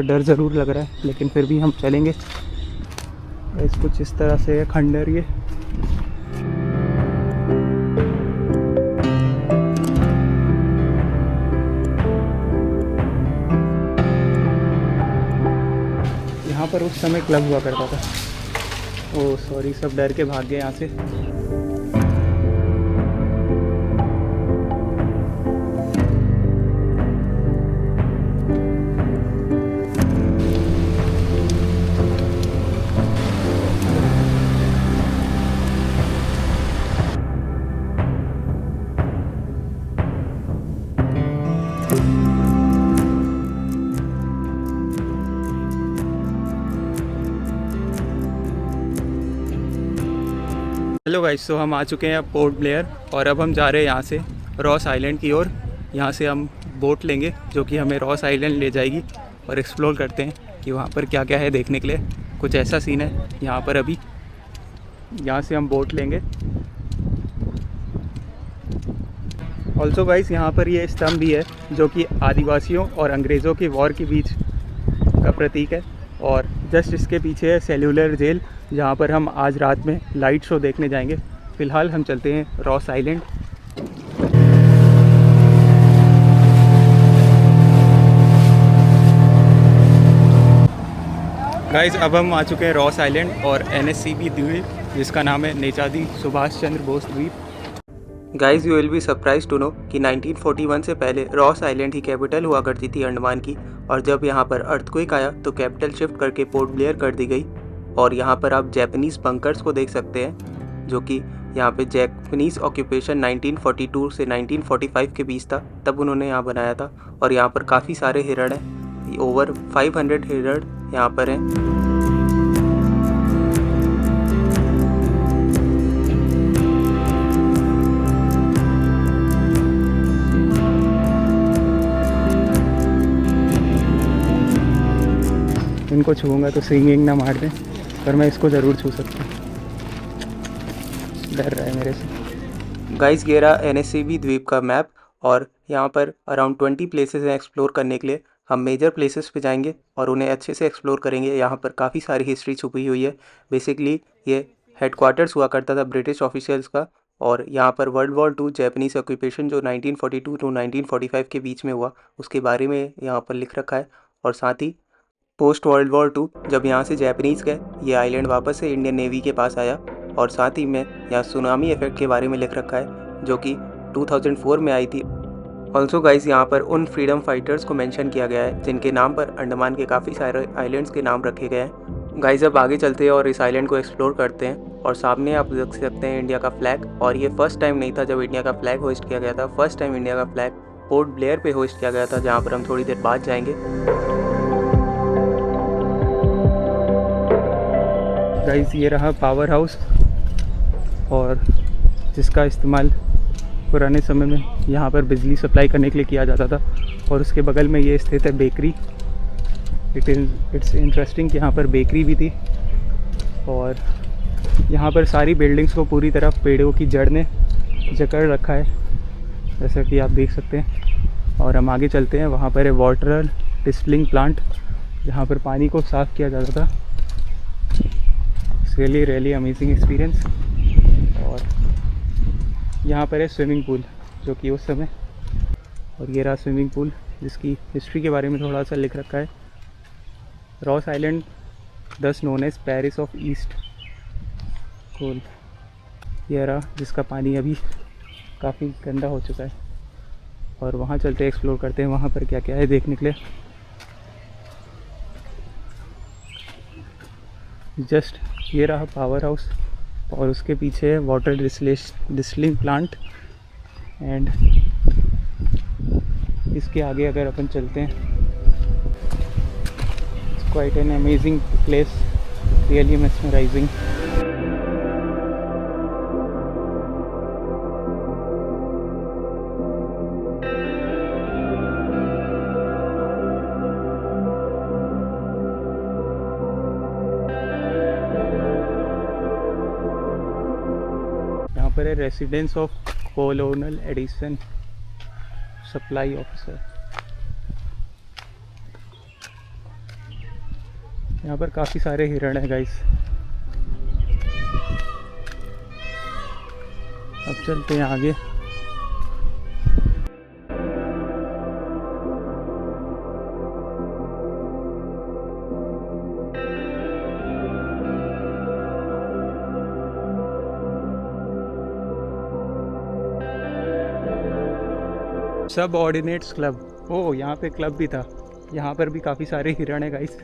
डर ज़रूर लग रहा है लेकिन फिर भी हम चलेंगे। इस कुछ इस तरह से है खंडर ये। यहाँ पर उस समय क्लब हुआ करता था। ओह सॉरी, सब डर के भाग गए यहाँ से। हेलो गाइस, तो हम आ चुके हैं पोर्ट ब्लेयर और अब हम जा रहे हैं यहाँ से रॉस आइलैंड की ओर। यहाँ से हम बोट लेंगे जो कि हमें रॉस आइलैंड ले जाएगी और एक्सप्लोर करते हैं कि वहाँ पर क्या क्या है देखने के लिए। कुछ ऐसा सीन है यहाँ पर अभी। यहाँ से हम बोट लेंगे। ऑल्सो गाइस, यहाँ पर ये स्तंभ भी है जो कि आदिवासियों और अंग्रेज़ों के वॉर के बीच का प्रतीक है। और जस्ट इसके पीछे है सेल्यूलर जेल, जहाँ पर हम आज रात में लाइट शो देखने जाएंगे। फ़िलहाल हम चलते हैं रॉस आइलैंड। गाइस, अब हम आ चुके हैं रॉस आइलैंड और NSCB द्वीप जिसका नाम है नेताजी सुभाष चंद्र बोस द्वीप। Guys, you will be surprise to know कि 1941 से पहले रॉस आइलैंड ही कैपिटल हुआ करती थी अंडमान की। और जब यहाँ पर अर्थक्वेक आया तो कैपिटल शिफ्ट करके पोर्ट ब्लेयर कर दी गई। और यहाँ पर आप जैपनीज़ बंकर्स को देख सकते हैं जो कि यहाँ पे जैपनीज़ ऑक्यूपेशन 1942 से 1945 के बीच था, तब उन्होंने यहाँ बनाया था। और यहाँ पर काफ़ी सारे हिरण हैं, ओवर 500 हिरण यहाँ पर हैं। इनको छूँगा तो सिंगिंग ना मार दें, पर मैं इसको ज़रूर छू सकता हूँ। डर रहा है मेरे से। गाइस, ये रहा NSCB द्वीप का मैप और यहाँ पर अराउंड 20 प्लेसेस हैं एक्सप्लोर करने के लिए। हम मेजर प्लेसेस पे जाएंगे और उन्हें अच्छे से एक्सप्लोर करेंगे। यहाँ पर काफ़ी सारी हिस्ट्री छुपी हुई है। बेसिकली ये हेडक्वार्टर्स हुआ करता था ब्रिटिश ऑफिशियल्स का। और यहाँ पर वर्ल्ड वॉर 2 जैपनीज़ ऑक्यूपेशन जो 1942 टू 1945 के बीच में हुआ, उसके बारे में यहाँ पर लिख रखा है। और साथ ही पोस्ट वर्ल्ड वॉर 2 जब यहाँ से जैपनीज़ गए, ये आइलैंड वापस से इंडियन नेवी के पास आया। और साथ ही में यहाँ सुनामी इफेक्ट के बारे में लिख रखा है जो कि 2004 में आई थी। ऑल्सो गाइस, यहाँ पर उन फ्रीडम फाइटर्स को मेंशन किया गया है जिनके नाम पर अंडमान के काफ़ी सारे आइलैंड्स के नाम रखे गए हैं। गाइस, अब आगे चलते हैं और इस आइलैंड को एक्सप्लोर करते हैं। और सामने आप देख सकते हैं इंडिया का फ्लैग। और ये फर्स्ट टाइम नहीं था जब इंडिया का फ्लैग होस्ट किया गया था। फर्स्ट टाइम इंडिया का फ्लैग पोर्ट ब्लेयर पे होस्ट किया गया था, जहाँ पर हम थोड़ी देर बाद जाएंगे। गाइस, ये रहा पावर हाउस और जिसका इस्तेमाल पुराने समय में यहाँ पर बिजली सप्लाई करने के लिए किया जाता था। और उसके बगल में ये स्थित है बेकरी। इट्स इंटरेस्टिंग कि यहाँ पर बेकरी भी थी। और यहाँ पर सारी बिल्डिंग्स को पूरी तरह पेड़ों की जड़ ने जकड़ रखा है, जैसा कि आप देख सकते हैं। और हम आगे चलते हैं, वहाँ पर है वाटर डिस्टिलिंग प्लांट जहाँ पर पानी को साफ़ किया जाता था। Really amazing experience. और यहाँ पर है स्विमिंग पूल जो कि उस समय, और ये रहा स्विमिंग पूल जिसकी हिस्ट्री के बारे में थोड़ा सा लिख रखा है। Ross Island thus known as Paris of East कोल। ये रहा जिसका पानी अभी काफ़ी गंदा हो चुका है। और वहाँ चलते एक्सप्लोर करते हैं वहाँ पर क्या क्या है देखने के लिए। जस्ट ये रहा पावर हाउस और उसके पीछे है वाटर डिस्टिलिंग प्लांट। एंड इसके आगे अगर अपन चलते हैं, it's quite an amazing place, really mesmerising. यहाँ पर है residence of colonel Edison supply officer. यहाँ पर काफ़ी सारे हिरण हैं गाइस। अब चलते हैं आगे। सब ऑर्डिनेट्स क्लब, ओह यहाँ पे क्लब भी था। यहाँ पर भी काफ़ी सारे हिरण है गाइस।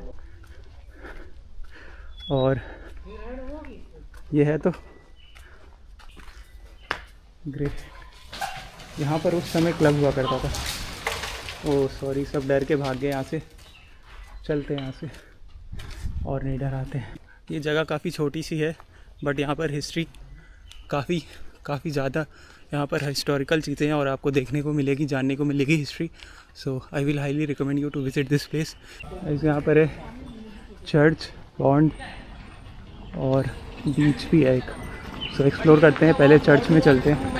और ये है तो ग्रेट। यहाँ पर उस समय क्लब हुआ करता था। ओह सॉरी, सब डर के भाग गए यहाँ से। चलते हैं यहाँ से और नहीं डराते हैं। ये जगह काफ़ी छोटी सी है बट यहाँ पर हिस्ट्री काफ़ी ज़्यादा, यहाँ पर हिस्टोरिकल चीज़ें हैं और आपको देखने को मिलेगी, जानने को मिलेगी history. So I will highly recommend you to visit this place. यहाँ पर है चर्च, पॉन्ड और बीच भी है एक। सो एक्सप्लोर करते हैं, पहले चर्च में चलते हैं।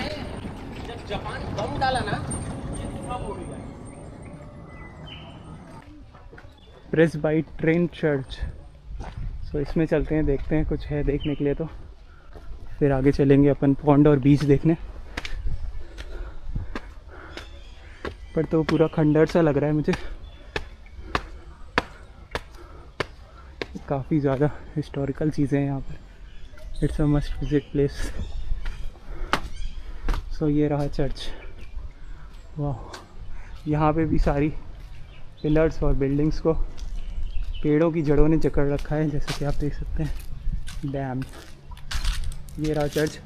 प्रेस्बाइटेरियन चर्च, सो इसमें चलते हैं, देखते हैं कुछ है देखने के लिए तो फिर आगे चलेंगे अपन पॉन्ड और बीच देखने। पर तो पूरा खंडर सा लग रहा है मुझे, काफ़ी ज़्यादा हिस्टोरिकल चीज़ें हैं यहाँ पर। It's a must visit place. So ये रहा चर्च। वाह, यहाँ पे भी सारी पिलर्स और बिल्डिंग्स को पेड़ों की जड़ों ने जकड़ रखा है, जैसे कि आप देख सकते हैं। डैम, ये रहा चर्च।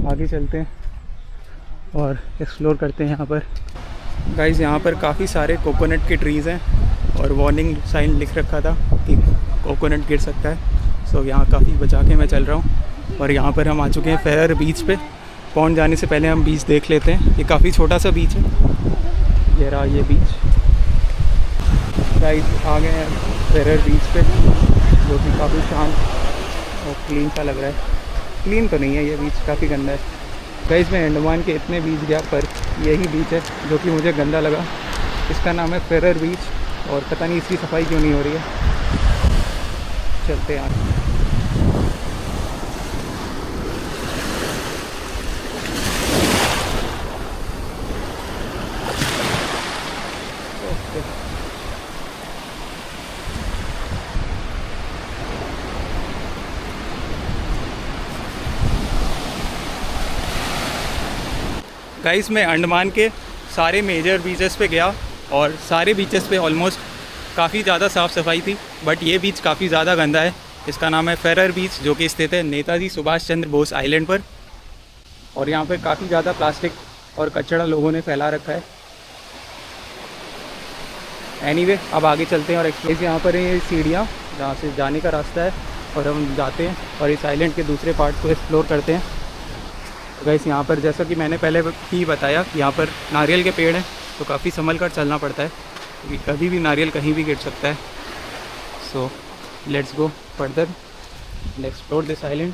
आगे चलते हैं और एक्सप्लोर करते हैं यहाँ पर। गाइस यहाँ पर काफ़ी सारे कोकोनट के ट्रीज़ हैं और वार्निंग साइन लिख रखा था कि कोकोनट गिर सकता है। सो यहाँ काफ़ी बचा के मैं चल रहा हूँ। और यहाँ पर हम आ चुके हैं फेरर बीच पे। पॉन्ड जाने से पहले हम बीच देख लेते हैं। ये काफ़ी छोटा सा बीच है, ये रहा ये बीच। गाइस आ गए हैं फेरर बीच पे, जो कि काफ़ी शांत और क्लीन सा लग रहा है। क्लीन तो नहीं है ये बीच, काफ़ी गंदा है। गाइस मैं अंडमान के इतने बीच गया पर यही बीच है जो कि मुझे गंदा लगा। इसका नाम है फेरर बीच और पता नहीं इसकी सफाई क्यों नहीं हो रही है। चलते हैं आगे। गाइस मैं अंडमान के सारे मेजर बीचेस पे गया और सारे बीचेस पे ऑलमोस्ट काफ़ी ज़्यादा साफ़ सफाई थी, बट ये बीच काफ़ी ज़्यादा गंदा है। इसका नाम है फेरर बीच, जो कि स्थित है नेताजी सुभाष चंद्र बोस आइलैंड पर। और यहाँ पे काफ़ी ज़्यादा प्लास्टिक और कचरा लोगों ने फैला रखा है। एनीवे अब आगे चलते हैं और एक्सप्लोर। यहाँ पर ये सीढ़ियाँ जहाँ से जाने का रास्ता है और हम जाते हैं और इस आइलैंड के दूसरे पार्ट को एक्सप्लोर करते हैं। तो गाइस यहाँ पर जैसा कि मैंने पहले ही बताया, यहाँ पर नारियल के पेड़ हैं तो काफ़ी संभल कर चलना पड़ता है क्योंकि कभी भी नारियल कहीं भी गिर सकता है। So let's go further and explore this island.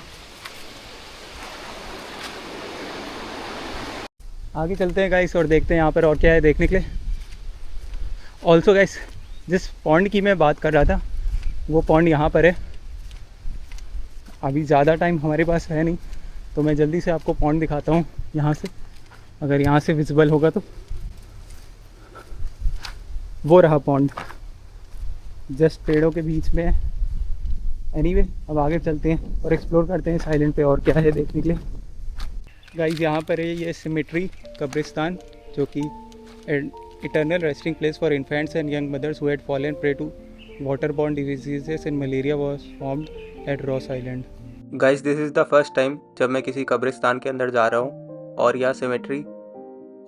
आगे चलते हैं गाइस और देखते हैं यहाँ पर और क्या है देखने के लिए। ऑल्सो गाइस जिस पॉन्ड की मैं बात कर रहा था वो पॉन्ड यहाँ पर है। अभी ज़्यादा टाइम हमारे पास है नहीं तो मैं जल्दी से आपको पॉन्ड दिखाता हूँ यहाँ से, अगर यहाँ से विजिबल होगा तो। वो रहा पॉन्ड, जस्ट पेड़ों के बीच में है। एनीवे अब आगे चलते हैं और एक्सप्लोर करते हैं इस आइलैंड पे और क्या है देखने के लिए। गाइस यहाँ पर है ये सिमेट्री कब्रिस्तान, जो कि eternal resting place for infants and young mothers who had fallen prey to waterborne diseases and malaria was formed at Ross Island. Guys this is the first time जब मैं किसी कब्रिस्तान के अंदर जा रहा हूँ और यह symmetry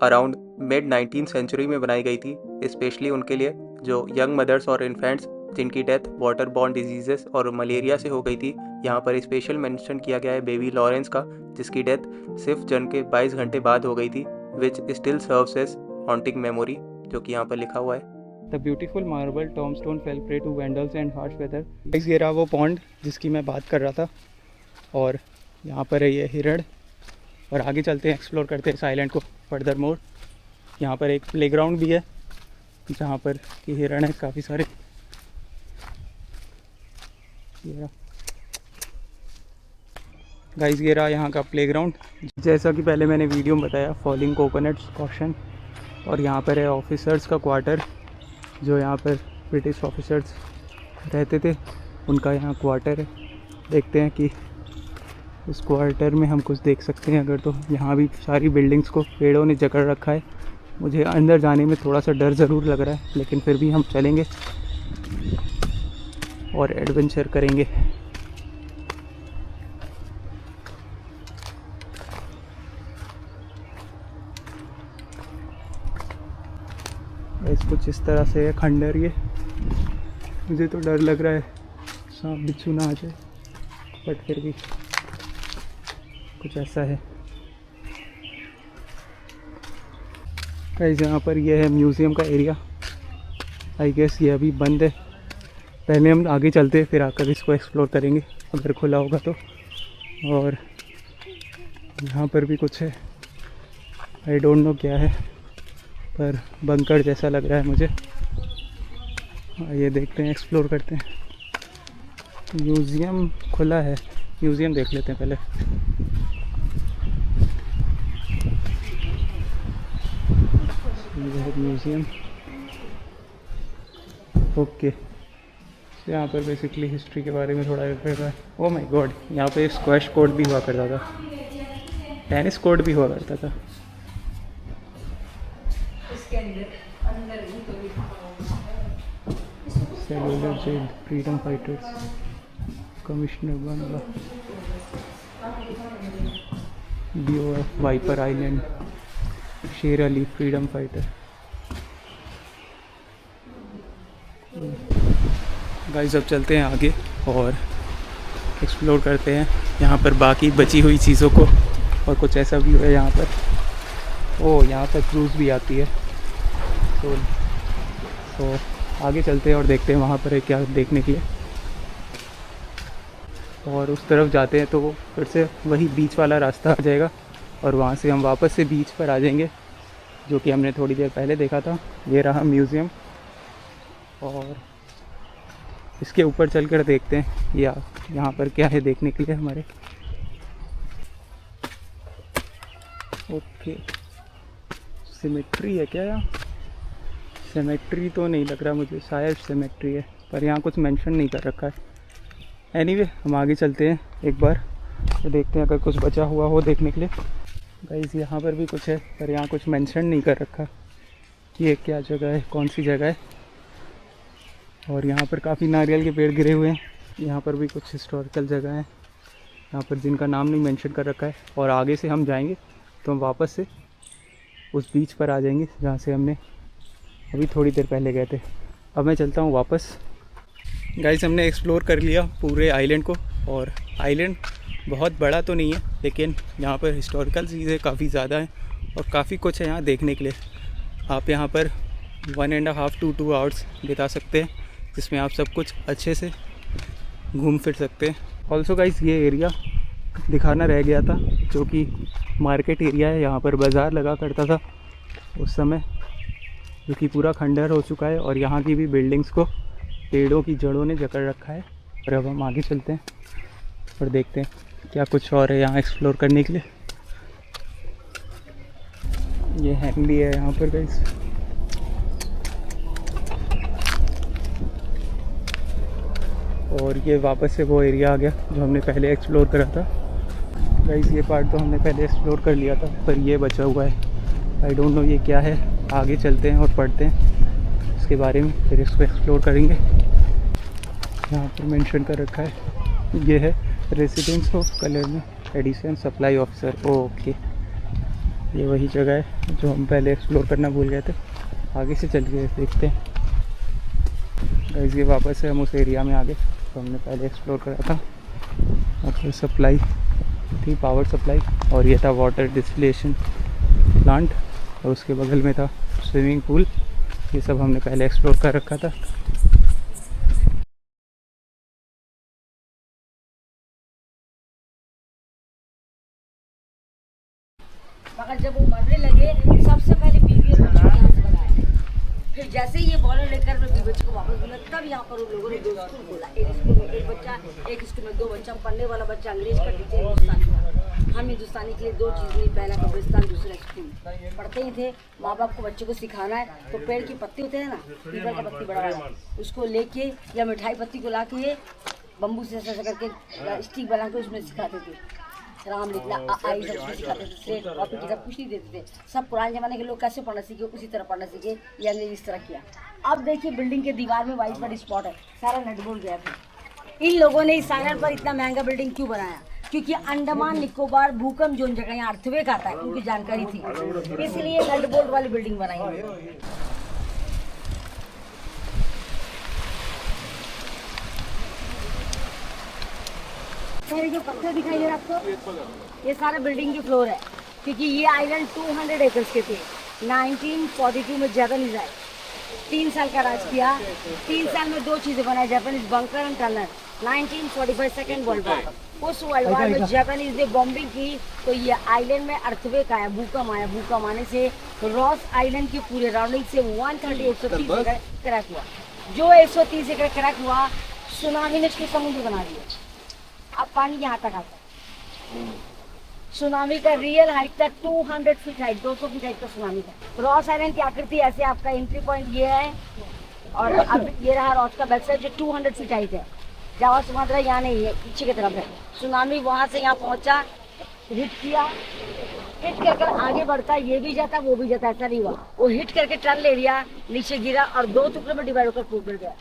around mid 19th century में बनाई गई थी, स्पेशली उनके लिए जो यंग मदर्स और इन्फेंट्स जिनकी डेथ वाटर बॉर्न डिजीजेस और मलेरिया से हो गई थी। यहाँ पर स्पेशल मेंशन किया गया है बेबी लॉरेंस का, जिसकी डेथ सिर्फ जन्म के 22 घंटे बाद हो गई थी, which still serves as haunting memory, जो कि यहाँ पर लिखा हुआ है। The beautiful marble tombstone fell prey to vandals and harsh weather. ये रहा वो पॉन्ड जिसकी मैं बात कर रहा था और यहाँ पर है ये हिरण। और आगे चलते हैं, एक्सप्लोर करते हैं इस आइलैंड को फर्दर मोर। यहाँ पर एक प्लेग्राउंड भी है जहाँ पर कि हिरण है काफ़ी सारे। गाइस ये रहा यहाँ का प्लेग्राउंड। जैसा कि पहले मैंने वीडियो में बताया, फॉलिंग कोकोनट्स कॉशन। और यहाँ पर है ऑफिसर्स का क्वार्टर, जो यहाँ पर ब्रिटिश ऑफिसर्स रहते थे, उनका यहाँ क्वार्टर है। देखते हैं कि उस क्वार्टर में हम कुछ देख सकते हैं अगर, तो यहाँ भी सारी बिल्डिंग्स को पेड़ों ने जकड़ रखा है। मुझे अंदर जाने में थोड़ा सा डर ज़रूर लग रहा है, लेकिन फिर भी हम चलेंगे और एडवेंचर करेंगे। कुछ इस तरह से है खंडर ये। मुझे तो डर लग रहा है सांप बिच्छू ना आ जाए, बट फिर भी कुछ ऐसा है। गाइस यहाँ पर ये है म्यूज़ियम का एरिया। आई गेस ये अभी बंद है। पहले हम आगे चलते फिर आकर इसको एक्सप्लोर करेंगे अगर खुला होगा तो। और यहाँ पर भी कुछ है, आई डोंट नो क्या है, पर बंकर जैसा लग रहा है मुझे। ये देखते हैं, एक्सप्लोर करते हैं। म्यूज़ियम खुला है, म्यूज़ियम देख लेते हैं पहले। ये है म्यूज़ियम। ओके, यहाँ पर बेसिकली हिस्ट्री के बारे में थोड़ा लिखा है। ओह माय गॉड, यहाँ पे स्क्वैश कोर्ट भी हुआ करता था, टेनिस कोर्ट भी हुआ करता था। Cellular jail, freedom fighters, commissioner bungalow, BOF, Viper Island, Sher Ali freedom fighter. Guys अब चलते हैं आगे और एक्सप्लोर करते हैं यहाँ पर बाकी बची हुई चीज़ों को। और कुछ ऐसा व्यू है यहाँ पर। ओह, यहाँ पर क्रूज़ भी आती है। तो आगे चलते हैं और देखते हैं वहाँ पर है क्या देखने के लिए। और उस तरफ जाते हैं तो फिर से वही बीच वाला रास्ता आ जाएगा और वहाँ से हम वापस से बीच पर आ जाएंगे, जो कि हमने थोड़ी देर पहले देखा था। ये रहा म्यूज़ियम और इसके ऊपर चलकर देखते हैं या यहाँ पर क्या है देखने के लिए हमारे। ओके, सिमेट्री है क्या यहाँ? सिमेट्री तो नहीं लग रहा मुझे, शायद सिमेट्री है, पर यहाँ कुछ मेंशन नहीं कर रखा है। एनीवे हम आगे चलते हैं एक बार तो देखते हैं अगर कुछ बचा हुआ हो देखने के लिए। गाइस यहाँ पर भी कुछ है, पर यहाँ कुछ मेंशन नहीं कर रखा कि ये क्या जगह है, कौन सी जगह है। और यहाँ पर काफ़ी नारियल के पेड़ गिरे हुए हैं। यहाँ पर भी कुछ हिस्टोरिकल जगह है यहाँ पर जिनका नाम नहीं मेंशन कर रखा है। और आगे से हम जाएंगे तो हम वापस से उस बीच पर आ जाएंगे जहाँ से हमने अभी थोड़ी देर पहले गए थे। अब मैं चलता हूँ वापस। गाइस हमने एक्सप्लोर कर लिया पूरे आइलैंड को, और आइलैंड बहुत बड़ा तो नहीं है, लेकिन यहाँ पर हिस्टोरिकल चीज़ें काफ़ी ज़्यादा हैं और काफ़ी कुछ है यहाँ देखने के लिए। आप यहाँ पर 1.5 to 2 आवर्स बिता सकते हैं, जिसमें आप सब कुछ अच्छे से घूम फिर सकते हैं। ऑल्सो गाइस ये एरिया दिखाना रह गया था, जो कि मार्केट एरिया है। यहाँ पर बाज़ार लगा करता था उस समय, जो कि पूरा खंडहर हो चुका है और यहाँ की भी बिल्डिंग्स को पेड़ों की जड़ों ने जकड़ रखा है। और अब हम आगे चलते हैं और देखते हैं क्या कुछ और है यहाँ एक्सप्लोर करने के लिए। ये हैंग भी है यहाँ पर गाइस। और ये वापस से वो एरिया आ गया जो हमने पहले एक्सप्लोर करा था। गाइस ये पार्ट तो हमने पहले एक्सप्लोर कर लिया था, पर ये बचा हुआ है। आई डोंट नो ये क्या है। आगे चलते हैं और पढ़ते हैं इसके बारे में, फिर इसको एक्सप्लोर करेंगे। यहाँ पर मेंशन कर रखा है, ये है residence of colour addition supply officer. Okay, ये वही जगह है जो हम पहले एक्सप्लोर करना भूल गए थे। आगे से चल के देखते हैं। गाइस ये वापस से हम उस एरिया में आ गए तो हमने पहले एक्सप्लोर करा था। और फिर सप्लाई थी, पावर सप्लाई, और ये था वाटर डिस्टिलेशन प्लांट, और उसके बगल में था स्विमिंग पूल। ये सब हमने पहले एक्सप्लोर कर रखा था। मगर जब वो मरने लगे सबसे पहले बीवी जैसे ये बॉलर लेकर मैं बीबीएच को वापस बुला, तब यहाँ पर उन लोगों ने 2 स्कूल खोला। एक स्कूल में 1 बच्चा, एक स्कूल में 2 बच्चा। पढ़ने वाला बच्चा अंग्रेज का टीचर, हिंदुस्तानी का। हम हिंदुस्तानी के लिए 2 चीज़ नहीं, पहला कब्रिस्तान, दूसरा स्कूल। पढ़ते ही थे। माँ बाप को बच्चों को सिखाना है तो पेड़ की पत्ती होते हैं ना, पीपल का पत्ती बड़ा वाला, उसको लेके या मिठाई पत्ती को ला के बम्बू से ऐसा करके स्टिक बना के उसमें सिखाते थे। राम लिखना आई सब उसमें सिखाते थे। स्लेट कॉपी किताब कुछ नहीं देते थे। सब पुराने जमाने के लोग कैसे पढ़ना सीखे उसी तरह पढ़ना सीखे, या ने इस तरह किया। अब देखिए बिल्डिंग के दीवार में वाइट वाइट स्पॉट है, सारा नट बोल्ट गया था। इन लोगों ने इस आइलैंड पर इतना महंगा बिल्डिंग क्यों बनाया? क्योंकि अंडमान निकोबार भूकंप जोन जगह यहाँ अर्थवेक आता है, उनकी जानकारी थी, इसलिए नट बोल्ट वाली बिल्डिंग बनाई। ये जो पत्थर दिखाई दे रहा है आपको, ये सारा बिल्डिंग की फ्लोर है। क्योंकि ये आइलैंड 200 एकर्स के थे। 1942 में जापानीज आए, 3 साल का राज किया। 3 साल में 2 चीजें बनाई, Japanese bunker and tunnel. 1945 second world war, उस वर्ल्ड वॉर में जापानीज ने बॉम्बिंग की तो ये आइलैंड में अर्थवेक आया, भूकंप आया। भूकंप आने से रॉस आइलैंड के पूरे राउंडिंग से 130 एकड़ क्रैक हुआ। जो 130 एकड़ क्रैक हुआ, सुनामी ने उसके समुद्र बना दिया। अब पानी यहाँ तक आता है। सुनामी का रियल हाइट था 200 फीट हाइट, 200 फीट हाइट का सुनामी था। रॉस आइलैंड की आकृति ऐसे, आपका एंट्री पॉइंट ये है और अब ये रहा रॉस का बैक साइड जो 200 फीट हाइट है। जावा सुमात्रा यहाँ नहीं है, पीछे की तरफ है। सुनामी वहाँ से यहाँ पहुँचा, हिट किया, हिट करके आगे बढ़ता, ये भी जाता वो भी जाता, ऐसा नहीं हुआ। वो हिट करके टर्न ले लिया, नीचे गिरा और 2 टुकड़ों में डिवाइड होकर टूट गया।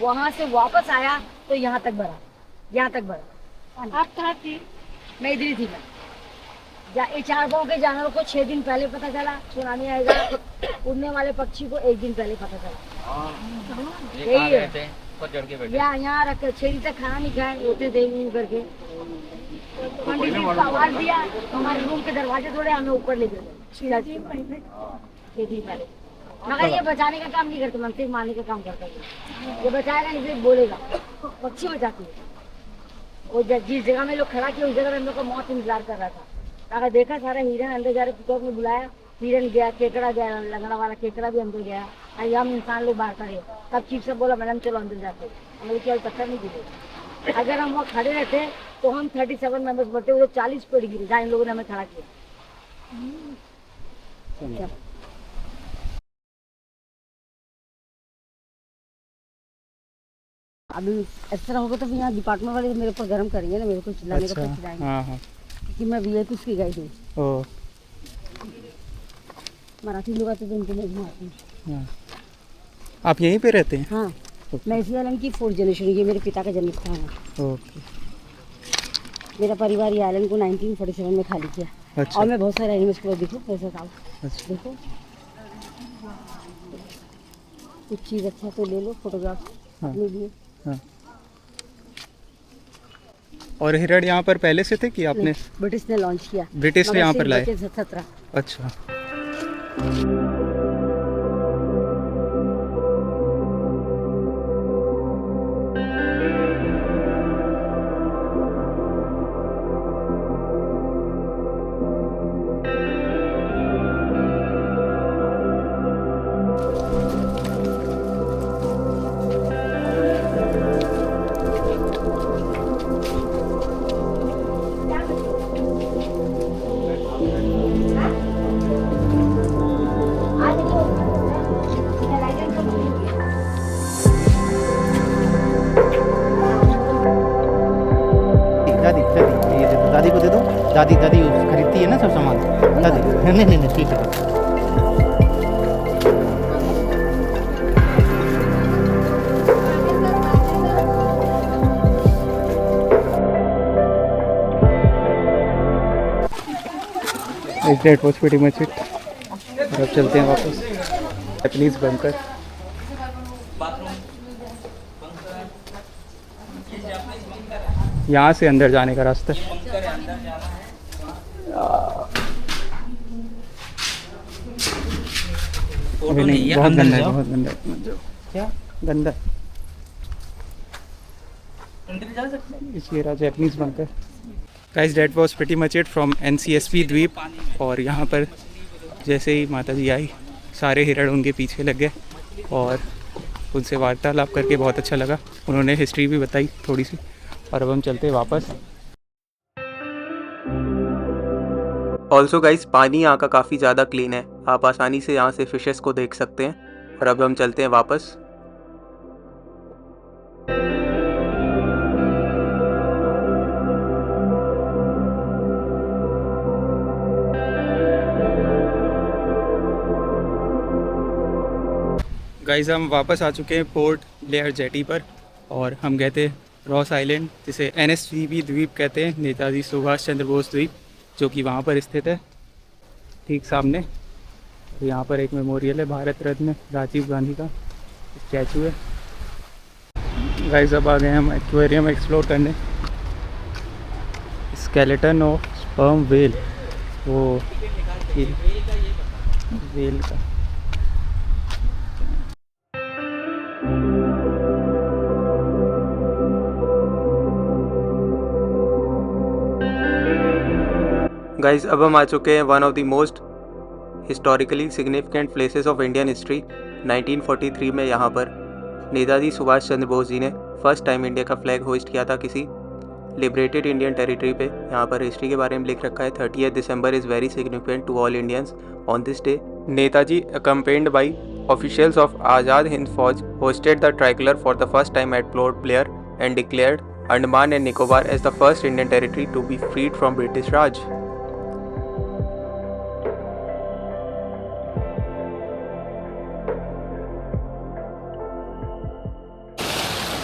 वहाँ से वापस आया तो यहाँ तक बढ़ा, यहाँ तक बढ़ा। आप कहाँ थी? मैं इधर ही थी। मैं ये 4 पाँव के जानवरों को 6 दिन पहले पता चला सुनामी आएगा, उड़ने वाले पक्षी को 1 दिन पहले पता चला। यही है, यहाँ रख कर 6 दिन तक खाना नहीं खाए, रोते थे करके। पंडित जी को आवाज दिया, हमारे रूम के दरवाजे तोड़े, हमें ऊपर ले गए। मगर ये बचाने का काम नहीं करते, मन से मारने का काम करता है। ये बचाएगा नहीं, सिर्फ बोलेगा। पक्षी बचाती है। वो जिस जगह में लोग खड़ा किए उस जगह में हम लोग का मौत इंतजार कर रहा था। अगर देखा सारा हिरन अंदर जा रहे, पिकअप में बुलाया, हिरन गया, केकड़ा गया, लगड़ा वाला केकड़ा भी अंदर गया। हम इंसान लोग बाहर खड़े, तब चीफ से बोला मैडम चलो अंदर जाते। हमें क्या पत्थर नहीं गिरे। अगर हम वहाँ खड़े रहते तो हम 37 मेंबर्स बढ़ते, वो 40 पेड़ गिरे जहाँ इन लोगों ने हमें खड़ा किया। अभी इस तरह होगा तो फिर यहाँ डिपार्टमेंट वाले मेरे ऊपर गर्म करेंगे ना, मेरे को चिल्लाने का चिल्लाएंगे। हाँ। क्योंकि मैं वीआईपी की गाइड हूँ। मराठी लोग आते तो उनको मैं घुमाती हूँ। आप यहीं पे रहते हैं? हाँ, मैं इसी आइलैंड की 4th जनरेशन, ये मेरे पिता का जन्म स्थान है। ओके। मेरा परिवार ये आइलैंड को 1947 में खाली किया। अच्छा। और मैं बहुत सारे एनिमल्स को देखो कैसे था। अच्छा। देखो कुछ चीज़ अच्छा तो ले लो, फोटोग्राफ ले लिए। हाँ। और हिरण यहाँ पर पहले से थे कि आपने? ब्रिटिश ने लॉन्च किया। ब्रिटिश ने यहाँ पर लाए? 17। अच्छा। दादी को दे दो। दादी खरीदती है ना सब सामान। दादी नहीं ठीक है। That was pretty much it। और अब चलते हैं वापस जापानीज बंकर। यहाँ से अंदर जाने का रास्ता है। अभी नहीं, बहुत गंदा है, बहुत गंदा है। क्या गंदा? इसलिए रहा Japanese bunker. Guys that was pretty much it from NCSP द्वीप। और यहाँ पर जैसे ही माता जी आई, सारे हिरण उनके पीछे लग गए और उनसे वार्तालाप करके बहुत अच्छा लगा। उन्होंने हिस्ट्री भी बताई थोड़ी सी। और अब हम चलते हैं वापस। ऑल्सो गाइस, पानी यहाँ का काफ़ी ज़्यादा क्लीन है, आप आसानी से यहाँ से फिशेस को देख सकते हैं। और अब हम चलते हैं वापस। गाइस, हम वापस आ चुके हैं पोर्ट ब्लेयर जेटी पर और हम गए थे रॉस आइलैंड, जिसे NSCB द्वीप कहते हैं, नेताजी सुभाष चंद्र बोस द्वीप, जो कि वहाँ पर स्थित है ठीक सामने। तो यहाँ पर एक मेमोरियल है, भारत रत्न राजीव गांधी का स्टैचू है। गाइस, अब आ गए हम एक्वेरियम एक्सप्लोर करने। स्केलेटन ऑफ स्पर्म व्हेल, वो व्हेल का। गाइस, अब हम आ चुके हैं one of the most historically significant places of Indian history. 1943 में यहाँ पर नेताजी सुभाष चंद्र बोस जी ने फर्स्ट टाइम इंडिया का फ्लैग होइस्ट किया था किसी लिबरेटेड इंडियन टेरिटरी पे। यहाँ पर हिस्ट्री के बारे में लिख रखा है, 30 December is very significant to all Indians. On this day Netaji accompanied by officials of Azad Hind Fauj hosted the tricolor for the first time at Port Blair and declared Andaman and Nicobar as the first Indian territory to be freed from British Raj.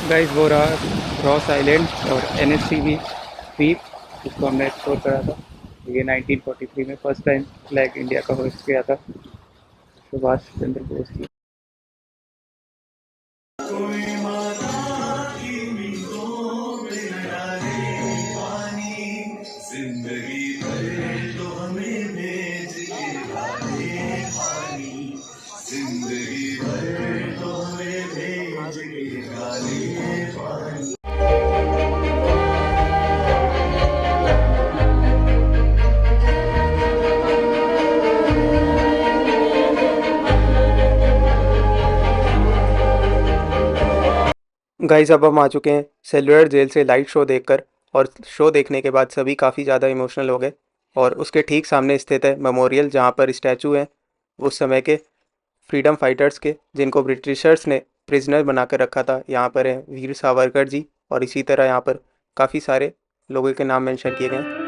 Guys, वो रहा Ross island और NSCB द्वीप, जिसको हमने explore करा था। ये 1943 में फर्स्ट टाइम फ्लैग इंडिया का होस्ट किया था सुभाष चंद्र बोस जी। गाइस, अब हम आ चुके हैं सेलुलर जेल से लाइट शो देखकर। और शो देखने के बाद सभी काफ़ी ज़्यादा इमोशनल हो गए। और उसके ठीक सामने स्थित है मेमोरियल, जहाँ पर स्टैचू हैं उस समय के फ्रीडम फाइटर्स के, जिनको ब्रिटिशर्स ने प्रिजनर बना कर रखा था। यहाँ पर है वीर सावरकर जी, और इसी तरह यहाँ पर काफ़ी सारे लोगों के नाम मेंशन किए गए हैं।